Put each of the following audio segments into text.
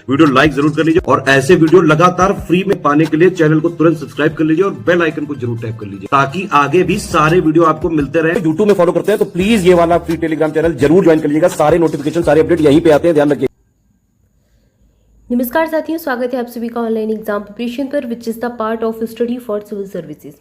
Video like जरूर कर लीजिए और ऐसे वीडियो लगातार फ्री में पाने के लिए चैनल को तुरंत सब्सक्राइब कर लीजिए और बेल आइकन को जरूर टैप कर लीजिए ताकि आगे भी सारे वीडियो आपको मिलते रहे। यूट्यूब में फॉलो करते हैं तो प्लीज ये वाला फ्री टेलीग्राम चैनल जरूर ज्वाइन कर लीजिएगा। सारे नोटिफिकेशन सारे अपडेट यहीं पे आते हैं, ध्यान रखिए। नमस्कार साथियों, स्वागत है आप सभी का ऑनलाइन एग्जाम प्रिपरेशन पर which is the part of study for civil services.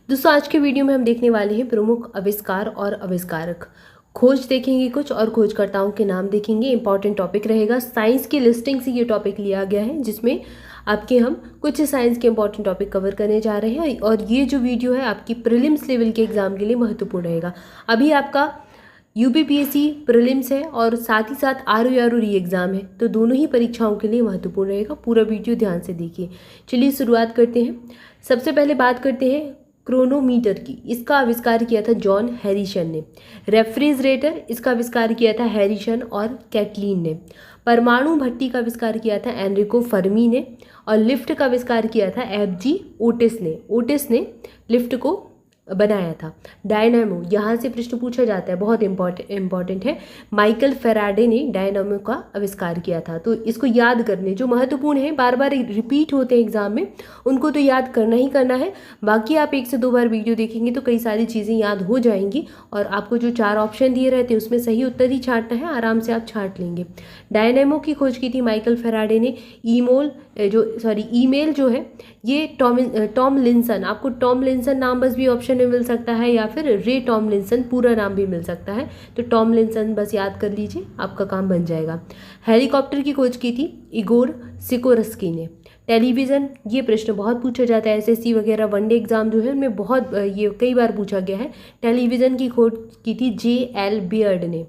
दोस्तों, आज के वीडियो में हम देखने वाले हैं प्रमुख आविष्कार और आविष्कारक। खोज देखेंगे कुछ और खोजकर्ताओं के नाम देखेंगे। इंपॉर्टेंट टॉपिक रहेगा, साइंस की लिस्टिंग से ये टॉपिक लिया गया है जिसमें आपके हम कुछ साइंस के इंपॉर्टेंट टॉपिक कवर करने जा रहे हैं और ये जो वीडियो है आपकी प्रीलिम्स लेवल के एग्जाम के लिए महत्वपूर्ण रहेगा। अभी आपका यूपीपीएससी प्रीलिम्स है और साथ ही साथ आरओ री एग्ज़ाम है, तो दोनों ही परीक्षाओं के लिए महत्वपूर्ण रहेगा। पूरा वीडियो ध्यान से देखिए। चलिए शुरुआत करते हैं। सबसे पहले बात करते हैं क्रोनोमीटर की। इसका आविष्कार किया था जॉन हैरिसन ने। रेफ्रिजरेटर, इसका आविष्कार किया था हैरिसन और कैटलीन ने। परमाणु भट्टी का आविष्कार किया था एनरिको फर्मी ने और लिफ्ट का आविष्कार किया था एफजी ओटिस ने। ओटिस ने लिफ्ट को बनाया था। डायनामो, यहाँ से प्रश्न पूछा जाता है, बहुत इंपॉर्टेंट है। माइकल फेराडे ने डायनामो का आविष्कार किया था, तो इसको याद करने जो महत्वपूर्ण है, बार बार रिपीट होते हैं एग्जाम में, उनको तो याद करना ही करना है। बाकी आप 1 से 2 बार वीडियो देखेंगे तो कई सारी चीज़ें याद हो जाएंगी और आपको जो 4 ऑप्शन दिए रहते हैं उसमें सही उत्तर ही छांटना है, आराम से आप छांट लेंगे। डायनामो की खोज की थी माइकल फेराडे ने। ईमेल जो है ये टॉम लिंसन, आपको टॉम लिंसन नाम बस भी ऑप्शन में मिल सकता है या फिर रे टॉमलिंसन पूरा नाम भी मिल सकता है, तो टॉमलिंसन बस याद कर लीजिए, आपका काम बन जाएगा। हेलीकॉप्टर की खोज की थी इगोर सिकोरस्की ने। टेलीविज़न, ये प्रश्न बहुत पूछा जाता है, एसएससी वगैरह वनडे एग्जाम जो है उनमें बहुत ये कई बार पूछा गया है। टेलीविज़न की खोज की थी JL बियर्ड ने।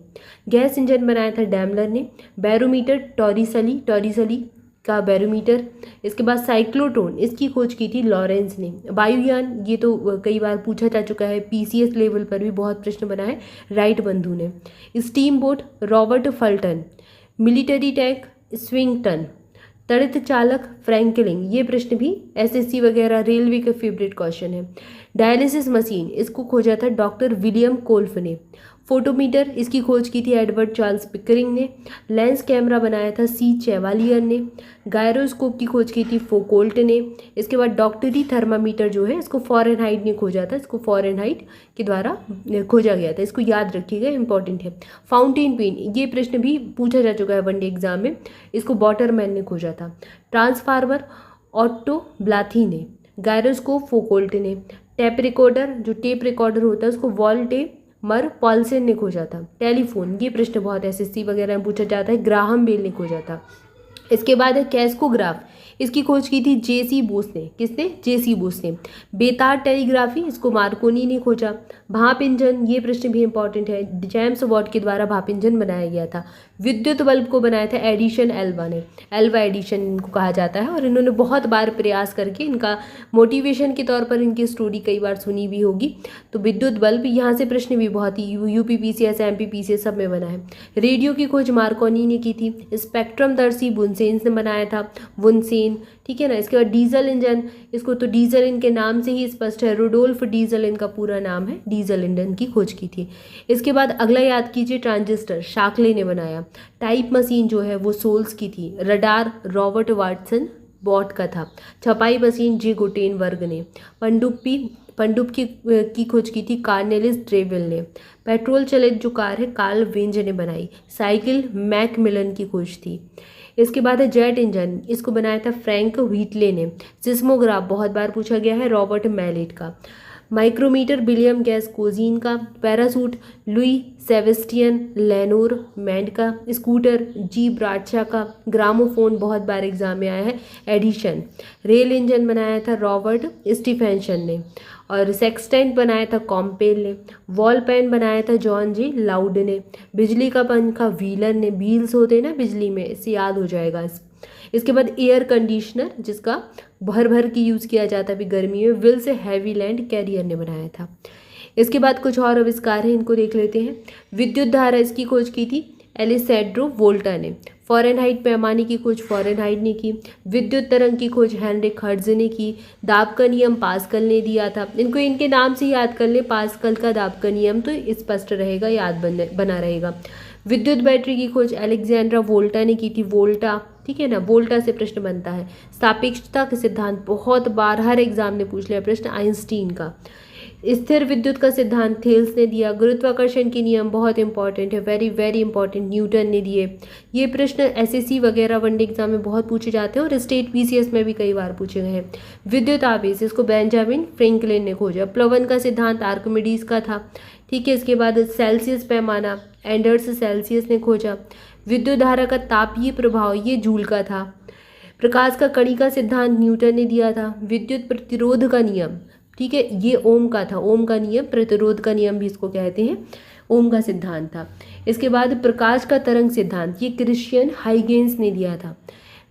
गैस इंजन बनाया था डैमलर ने। बैरोमीटर टॉरिसली का बैरोमीटर। इसके बाद साइक्लोट्रॉन, इसकी खोज की थी लॉरेंस ने। वायुयान, ये तो कई बार पूछा जा चुका है, PCS लेवल पर भी बहुत प्रश्न बना है, राइट बंधु ने। Steamboat Robert Fulton. Military tank Swinton. तड़ित चालक फ्रैंकलिन, ये प्रश्न भी SSC वगैरह रेलवे का फेवरेट क्वेश्चन है। डायलिसिस मशीन, इसको खोजा था डॉक्टर विलियम कोल्फ ने। फोटोमीटर, इसकी खोज की थी एडवर्ड चार्ल्स पिकरिंग ने। लेंस कैमरा बनाया था C चेवालियर ने। गायरोस्कोप की खोज की थी फोकोल्ट ने। इसके बाद डॉक्टरी थर्मामीटर जो है इसको फॉरेनहाइट ने खोजा था, इसको फॉरेनहाइट के द्वारा खोजा गया था, इसको याद रखिएगा, इंपॉर्टेंट है। फाउंटेन पेन, ये प्रश्न भी पूछा जा चुका है वनडे एग्जाम में, इसको वाटरमैन ने खोजा था। ट्रांसफार्मर ऑट्टो ब्लाथी ने। गायरोस्कोप फोकोल्ट ने। टेप रिकॉर्डर, जो टेप रिकॉर्डर होता है उसको वॉल्टे मर पॉल्सन ने खोजा था। टेलीफोन, ये प्रश्न बहुत SSC वगैरह में पूछा जाता है, ग्राहम बेल ने खोजा था। इसके बाद है कैस्कोग्राफ, इसकी खोज की थी JC बोस ने। किसने? JC बोस ने। बेतार टेलीग्राफी, इसको मार्कोनी ने खोजा। भाप इंजन, ये प्रश्न भी इंपॉर्टेंट है, जेम्स वॉट के द्वारा भाप इंजन बनाया गया था। विद्युत बल्ब को बनाया था एडिशन एल्वा ने। एल्वा एडिशन इनको कहा जाता है और इन्होंने बहुत बार प्रयास करके, इनका मोटिवेशन के तौर पर इनकी स्टोरी कई बार सुनी भी होगी। तो विद्युत बल्ब, यहाँ से प्रश्न भी बहुत ही UPPCS MPPCS सब में बना है। रेडियो की खोज मार्कोनी ने की थी। स्पेक्ट्रम दर्शी वुनसेन ने बनाया था, वुनसेन, ठीक है ना। इसके बाद डीजल इंजन, इसको तो डीजल इनके नाम से ही स्पष्ट है, रुडोल्फ डीजल इनका पूरा नाम है, डीजल इंजन की खोज की थी। इसके बाद अगला याद कीजिए, ट्रांजिस्टर शाकले ने बनाया। टाइप मशीन जो है वो सोल्स की थी। रडार रॉबर्ट वाटसन बॉट का था। छपाई मशीन J गुटेनबर्ग ने। पनडुब्बी की खोज की थी कार्नेलिस ड्रेविल ने। पेट्रोल चलित जो कार है कार्ल वेंज ने बनाई। साइकिल मैकमिलन की खोज थी। इसके बाद है जेट इंजन, इसको बनाया था फ्रैंक व्हीटले ने। सिस्मोग्राफ बहुत बार पूछा गया है, रॉबर्ट मैलेट का। माइक्रोमीटर विलियम गैस कोजीन का। पैरासूट लुई सेबेस्टियन लेनोर मैंड का। स्कूटर G ब्राडशा का। ग्रामोफोन बहुत बार एग्जाम में आया है, एडिशन। रेल इंजन बनाया था रॉबर्ट स्टीफेंसन ने और सेक्सटेंट बनाया था कॉम्पेल ने। वॉल पेन बनाया था जॉन J लाउड ने। बिजली का पंखा व्हीलर ने। व्हील्स होते हैं ना बिजली में, इससे याद हो जाएगा। इसके बाद एयर कंडीशनर, जिसका भर भर के यूज़ किया जाता है अभी गर्मी में, विल से हैवीलैंड कैरियर ने बनाया था। इसके बाद कुछ और आविष्कार हैं, इनको देख लेते हैं। विद्युत धारा, इसकी खोज की थी एलेसैंड्रो वोल्टा ने। फॉरेनहाइट पैमाने की खोज फॉरेनहाइट ने की। विद्युत तरंग की खोज हेनरिक हर्ट्ज ने की। दाब का नियम पास्कल ने दिया था। इनको इनके नाम से याद कर ले, पास्कल का दाब का नियम तो स्पष्ट रहेगा, याद बना रहेगा। विद्युत बैटरी की खोज अलेक्जेंड्रा वोल्टा ने की थी। वोल्टा ठीक है ना, वोल्टा से प्रश्न बनता है। सापेक्षता का सिद्धांत बहुत बार हर एग्जाम ने पूछ लिया प्रश्न, आइंस्टीन का। स्थिर विद्युत का सिद्धांत थेल्स ने दिया। गुरुत्वाकर्षण के नियम बहुत इंपॉर्टेंट है, वेरी वेरी इंपॉर्टेंट, न्यूटन ने दिए। ये प्रश्न एसएससी वगैरह वनडे एग्जाम में बहुत पूछे जाते हैं और स्टेट पीसीएस में भी कई बार पूछे गए हैं। विद्युत आवेश, इसको बेंजामिन फ्रैंकलिन ने खोजा। प्लवन का सिद्धांत आर्किमिडीज का था, ठीक है। इसके बाद सेल्सियस पैमाना एंडर्स सेल्सियस ने खोजा। विद्युत धारा का तापीय प्रभाव, ये जूल का था। प्रकाश का कणिका सिद्धांत न्यूटन ने दिया था। विद्युत प्रतिरोध का नियम, ठीक है, ये ओम का था, ओम का नियम, प्रतिरोध का नियम भी इसको कहते हैं, ओम का सिद्धांत था। इसके बाद प्रकाश का तरंग सिद्धांत, ये क्रिश्चियन हाइगेंस ने दिया था।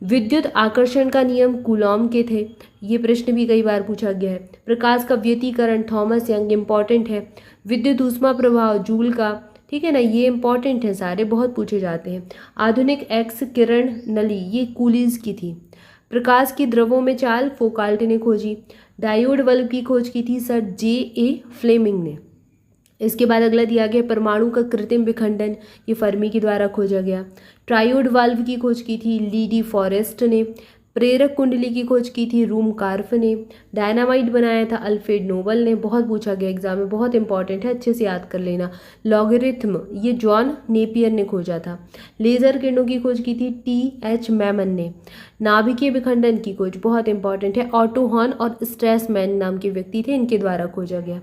विद्युत आकर्षण का नियम कूलॉम के थे, ये प्रश्न भी कई बार पूछा गया है। प्रकाश का व्यतिकरण थॉमस यंग, इंपॉर्टेंट है। विद्युत ऊष्मा प्रभाव जूल का, ठीक है ना, ये इंपॉर्टेंट है, सारे बहुत पूछे जाते हैं। आधुनिक एक्स किरण नली, ये कूलीज की थी। प्रकाश की द्रवों में चाल फोकाल्ट ने खोजी। डायोड बल्ब की खोज की थी सर J.A. फ्लेमिंग ने। इसके बाद अगला दिया गया परमाणु का कृत्रिम विखंडन, ये फर्मी के द्वारा खोजा गया। ट्रायोड वाल्व की खोज की थी ली डी फॉरेस्ट ने। प्रेरक कुंडली की खोज की थी रूम कार्फ ने। डायनामाइट बनाया था अल्फ्रेड नोबल ने, बहुत पूछा गया एग्जाम में, बहुत इंपॉर्टेंट है, अच्छे से याद कर लेना। लॉगरिथम, ये जॉन नेपियर ने खोजा था। लेज़र किरणों की खोज की थी T.H. मैमन ने। नाभिकीय विखंडन की खोज बहुत इंपॉर्टेंट है, ऑटो हॉर्न और स्ट्रेसमैन नाम के व्यक्ति थे, इनके द्वारा खोजा गया।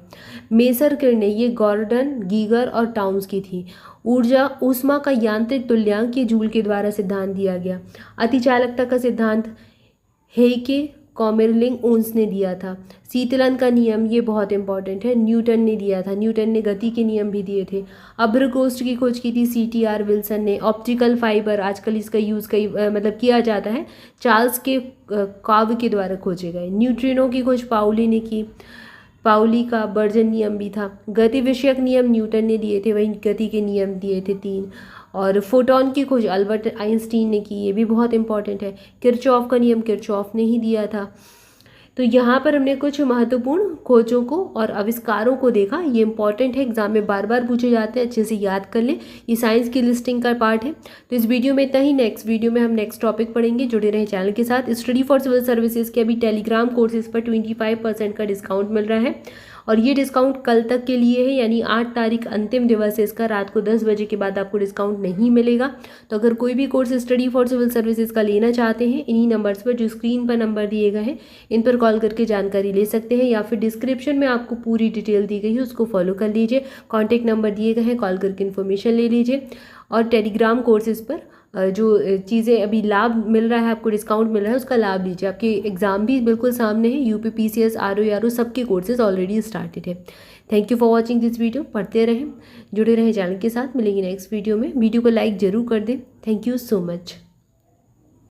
मेसर किरणें, ये गॉर्डन गीगर और टाउन्स की थी। ऊर्जा ऊष्मा का यांत्रिक तुल्यांक, ये जूल के द्वारा सिद्धांत दिया गया। अतिचालकता का सिद्धांत हेइके कॉमेरलिंग ओन्स ने दिया था। शीतलन का नियम, ये बहुत इंपॉर्टेंट है, न्यूटन ने दिया था, न्यूटन ने गति के नियम भी दिए थे। अभ्रकोष्ठ की खोज की थी CTR विल्सन ने। ऑप्टिकल फाइबर, आजकल इसका यूज़ मतलब किया जाता है, चार्ल्स के काव के द्वारा खोजे गए। न्यूट्रिनो की खोज पाउली ने की, पाउली का बर्जन नियम भी था। गति विषयक नियम न्यूटन ने दिए थे, वहीं गति के नियम दिए थे 3। और फोटोन की खोज अल्बर्ट आइंस्टीन ने की, ये भी बहुत इंपॉर्टेंट है। किरचॉफ का नियम किरचॉफ ने ही दिया था। तो यहाँ पर हमने कुछ महत्वपूर्ण खोजों को और आविष्कारों को देखा, ये इंपॉर्टेंट है, एग्जाम में बार बार पूछे जाते हैं, अच्छे से याद कर लें। ये साइंस की लिस्टिंग का पार्ट है। तो इस वीडियो में इतना ही, नेक्स्ट वीडियो में हम नेक्स्ट टॉपिक पढ़ेंगे। जुड़े रहें चैनल के साथ। स्टडी फॉर सिविल सर्विसेज के अभी टेलीग्राम कोर्सेज पर 25% का डिस्काउंट मिल रहा है और ये डिस्काउंट कल तक के लिए है, यानी 8 तारीख अंतिम दिवस है इसका। रात को 10 बजे के बाद आपको डिस्काउंट नहीं मिलेगा। तो अगर कोई भी course study for civil services का लेना चाहते हैं, इन्हीं नंबर्स पर, जो स्क्रीन पर नंबर दिए गए हैं, इन पर कॉल करके जानकारी ले सकते हैं, या फिर डिस्क्रिप्शन में आपको पूरी डिटेल दी गई है, उसको फॉलो कर लीजिए। कॉन्टैक्ट नंबर दिए गए हैं, कॉल करके इन्फॉर्मेशन ले लीजिए। और टेलीग्राम कोर्सेज पर जो चीज़ें अभी लाभ मिल रहा है, आपको डिस्काउंट मिल रहा है, उसका लाभ लीजिए। आपके एग्जाम भी बिल्कुल सामने है, यूपी PCS RO सबके कोर्सेज ऑलरेडी स्टार्टेड है। Thank you for watching this video. पढ़ते रहें, जुड़े रहें चैनल के साथ। मिलेंगे नेक्स्ट वीडियो में। वीडियो को लाइक ज़रूर कर दें। Thank you so much.